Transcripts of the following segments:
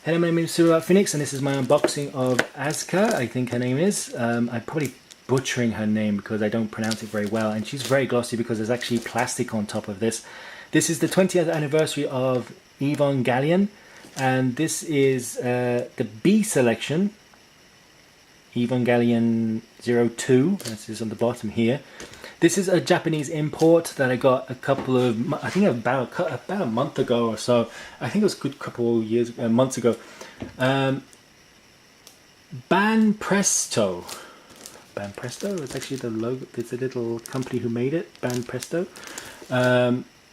Hello, my name is SilverDarkPhoenix, and this is my unboxing of Asuka, I think her name is. I'm probably butchering her name because I don't pronounce it very well, and she's very glossy because there's actually plastic on top of this. This is the 20th anniversary of Evangelion, and this is the B selection, Evangelion 02, this is on the bottom here. This is a Japanese import that I got a couple of, I think about a month ago or so. I think it was a good couple of months ago. Banpresto. Banpresto is actually the logo. It's a little company who made it. Banpresto.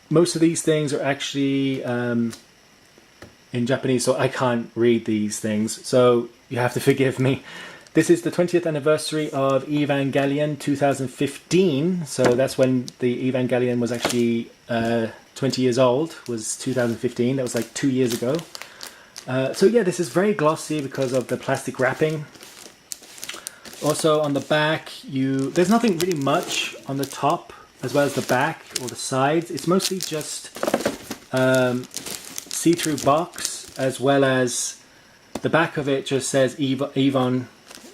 Most of these things are actually in Japanese, so I can't read these things. So you have to forgive me. This is the 20th anniversary of Evangelion 2015, so that's when the Evangelion was actually 20 years old, was 2015, that was like 2 years ago. So yeah, this is very glossy because of the plastic wrapping. Also on the back, there's nothing really much on the top, as well as the back or the sides. It's mostly just see-through box, as well as the back of it just says Eva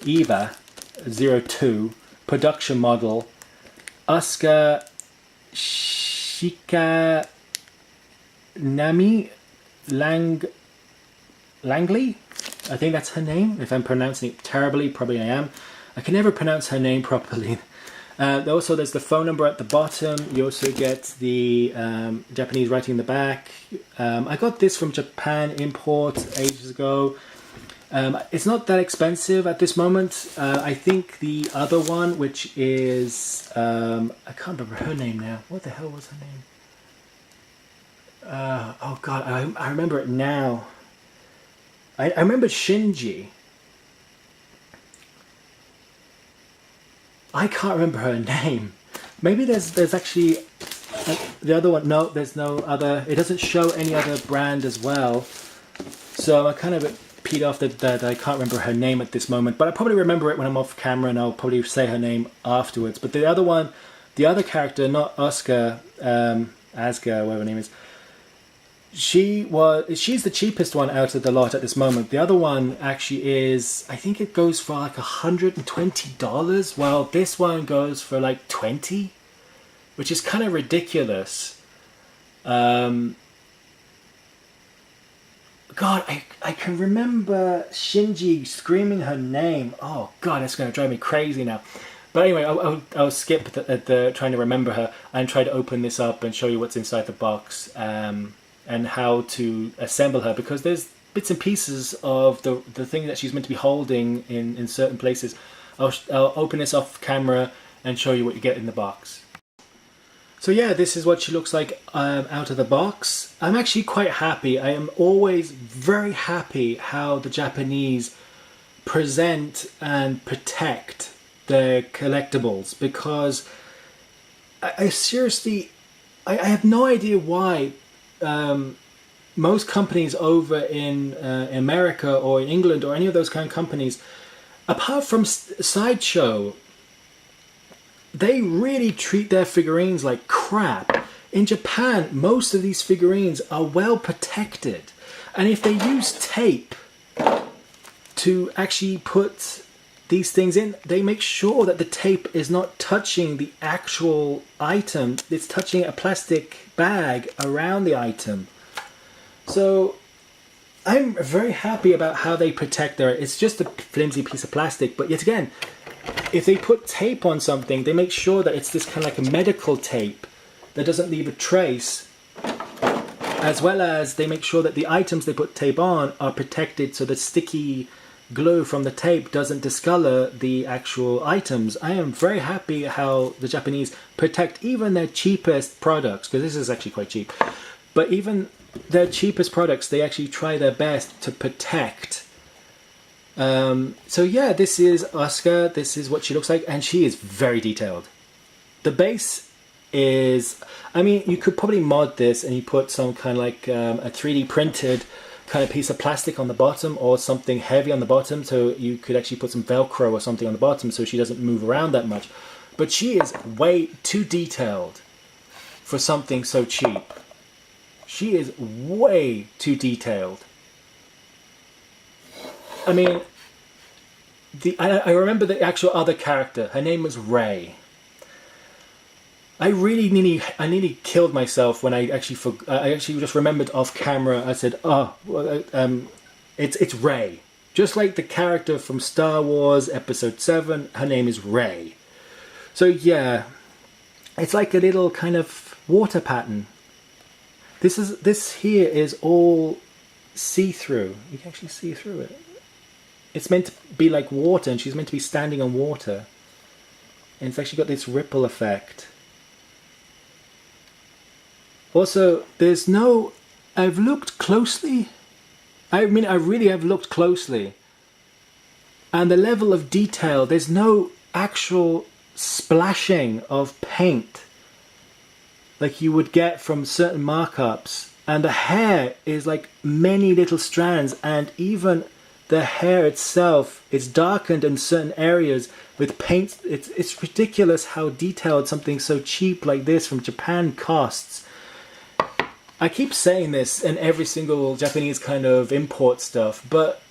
02 production model Asuka Langley, I think that's her name. If I'm pronouncing it terribly, probably I am. I can never pronounce her name properly. Also, there's the phone number at the bottom. You also get the Japanese writing in the back. I got this from Japan import ages ago. It's not that expensive at this moment. I think the other one, which is, I can't remember her name now. What the hell was her name? Oh god, I remember it now. I remember Shinji. I can't remember her name. Maybe there's actually the other one. No, there's no other. It doesn't show any other brand as well. So I kind of peed off that I can't remember her name at this moment, but I probably remember it when I'm off camera, and I'll probably say her name afterwards. But the other one, the other character, not Asuka, Asuka, whatever her name is, she's the cheapest one out of the lot at this moment. The other one actually is, I think it goes for like $120, while this one goes for like $20, which is kind of ridiculous. God, I can remember Shinji screaming her name. Oh God, it's going to drive me crazy now. But anyway, I'll skip the trying to remember her and try to open this up and show you what's inside the box and how to assemble her, because there's bits and pieces of the thing that she's meant to be holding in certain places. I'll open this off camera and show you what you get in the box. So yeah, this is what she looks like out of the box. I'm actually quite happy. I am always very happy how the Japanese present and protect their collectibles, because I seriously, I have no idea why most companies over in America or in England or any of those kind of companies, apart from Sideshow, they really treat their figurines like crap. In Japan, most of these figurines are well protected. And if they use tape to actually put these things in, they make sure that the tape is not touching the actual item. It's touching a plastic bag around the item. So I'm very happy about how they protect their... It's just a flimsy piece of plastic, but yet again, if they put tape on something, they make sure that it's this kind of like a medical tape that doesn't leave a trace, as well as they make sure that the items they put tape on are protected so the sticky glue from the tape doesn't discolor the actual items. I am very happy how the Japanese protect even their cheapest products, because this is actually quite cheap, but even their cheapest products, they actually try their best to protect. So yeah, this is Asuka, this is what she looks like, and she is very detailed. The base is, I mean, you could probably mod this and you put some kind of like a 3D printed kind of piece of plastic on the bottom, or something heavy on the bottom, so you could actually put some Velcro or something on the bottom so she doesn't move around that much. But she is way too detailed for something so cheap. She is way too detailed. I mean, I remember the actual other character. Her name was Ray. I nearly killed myself when I actually just remembered off camera. I said, "Oh, it's Ray." Just like the character from Star Wars Episode 7, her name is Ray. So yeah, it's like a little kind of water pattern. This here is all see-through. You can actually see through it. It's meant to be like water, and she's meant to be standing on water. And it's actually got this ripple effect. Also, there's no... I've looked closely. I mean, I really have looked closely. And the level of detail, there's no actual splashing of paint like you would get from certain markups. And the hair is like many little strands, and even the hair itself is darkened in certain areas with paint. It's ridiculous how detailed something so cheap like this from Japan costs. I keep saying this in every single Japanese kind of import stuff, but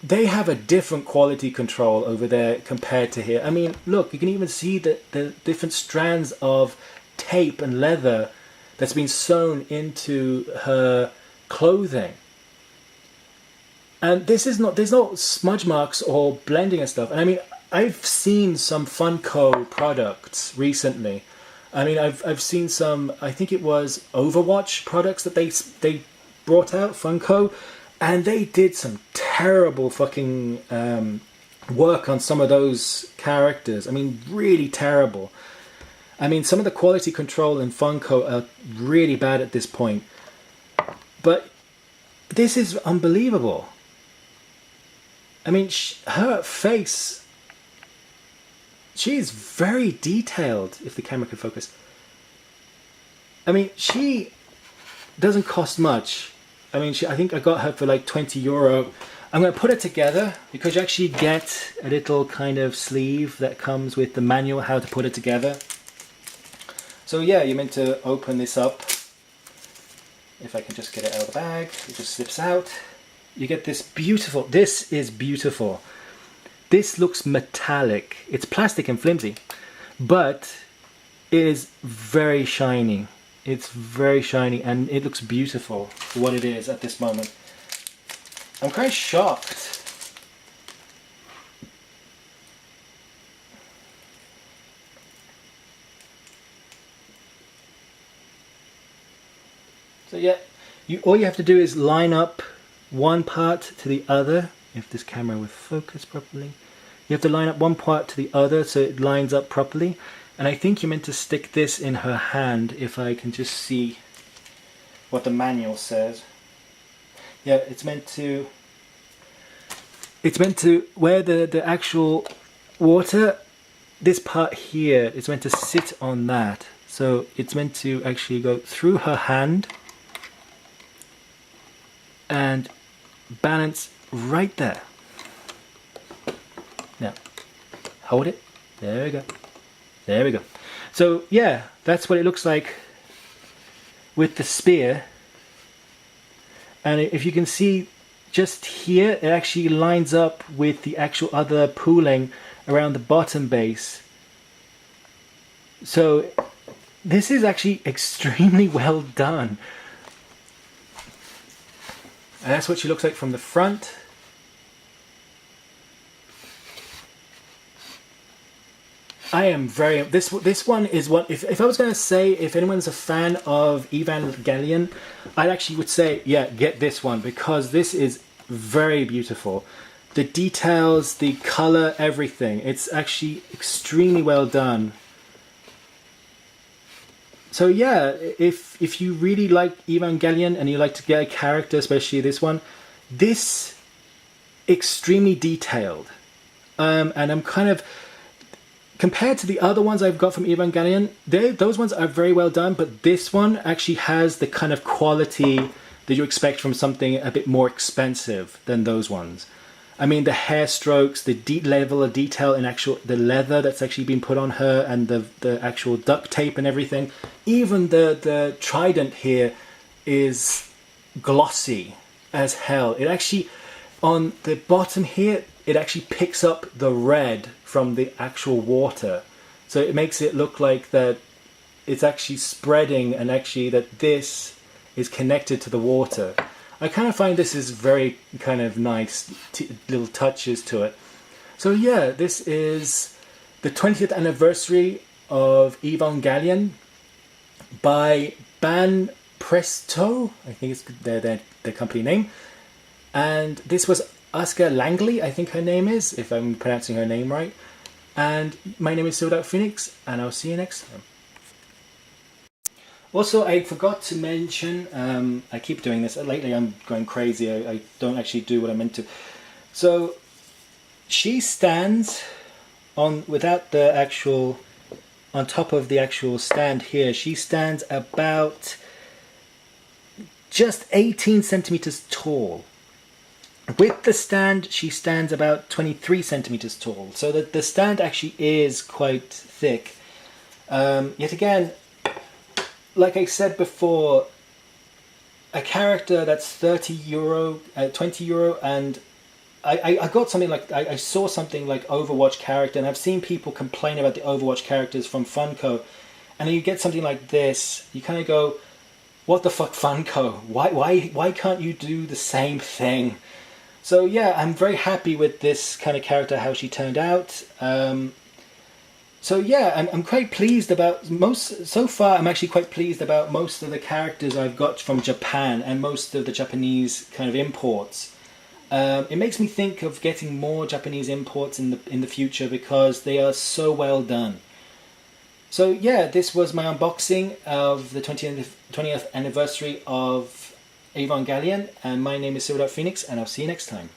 they have a different quality control over there compared to here. I mean, look, you can even see the different strands of tape and leather that's been sewn into her clothing. And there's no smudge marks or blending and stuff. And I mean, I've seen some Funko products recently. I mean, I've seen some, I think it was Overwatch products that they brought out, Funko, and they did some terrible fucking work on some of those characters. I mean, really terrible. I mean, some of the quality control in Funko are really bad at this point. But this is unbelievable. I mean, her face... She's very detailed, if the camera can focus. I mean, she doesn't cost much. I mean, I think I got her for like €20. I'm going to put it together because you actually get a little kind of sleeve that comes with the manual how to put it together. So yeah, you're meant to open this up. If I can just get it out of the bag, it just slips out. You get this beautiful, this is beautiful. This looks metallic. It's plastic and flimsy, but it is very shiny. It's very shiny and it looks beautiful for what it is at this moment. I'm quite shocked. So yeah, all you have to do is line up one part to the other. If this camera would focus properly. You have to line up one part to the other so it lines up properly. And I think you're meant to stick this in her hand, if I can just see what the manual says. Yeah, it's meant to where the actual water, this part here is meant to sit on that. So it's meant to actually go through her hand and balance right there. Now, hold it. There we go. There we go. So yeah, that's what it looks like with the spear. And if you can see just here, it actually lines up with the actual other pooling around the bottom base. So this is actually extremely well done. And that's what she looks like from the front. I am very... This one is what... If I was going to say, if anyone's a fan of Evangelion, I actually would say, yeah, get this one. Because this is very beautiful. The details, the colour, everything. It's actually extremely well done. So yeah, if you really like Evangelion and you like to get a character, especially this one, this extremely detailed. And I'm kind of... Compared to the other ones I've got from Evangelion, those ones are very well done, but this one actually has the kind of quality that you expect from something a bit more expensive than those ones. I mean, the hair strokes, the level of detail in the leather that's actually been put on her, and the actual duct tape and everything. Even the trident here is glossy as hell. It actually, on the bottom here, it actually picks up the red from the actual water. So it makes it look like that it's actually spreading, and actually that this is connected to the water. I kind of find this is very kind of nice little touches to it. So yeah, this is the 20th anniversary of Evangelion by Banpresto. I think it's their company name. And this was Asuka Langley, I think her name is, if I'm pronouncing her name right. And my name is SilverDarkPhoenix, and I'll see you next time. Also, I forgot to mention, I keep doing this, lately I'm going crazy, I don't actually do what I meant to. So, she stands on, without the actual, on top of the actual stand here, she stands about just 18 centimeters tall. With the stand, she stands about 23 centimeters tall, so that the stand actually is quite thick. Yet again, like I said before, a character that's 30 euro, 20 euro, and I got something like, I saw something like Overwatch character, and I've seen people complain about the Overwatch characters from Funko, and then you get something like this, you kind of go, what the fuck, Funko? Why can't you do the same thing? So yeah, I'm very happy with this kind of character, how she turned out. So yeah, I'm quite pleased about so far I'm actually quite pleased about most of the characters I've got from Japan and most of the Japanese kind of imports. It makes me think of getting more Japanese imports in the future because they are so well done. So yeah, this was my unboxing of the 20th anniversary of Evangelion, and my name is SilverDarkPhoenix, and I'll see you next time.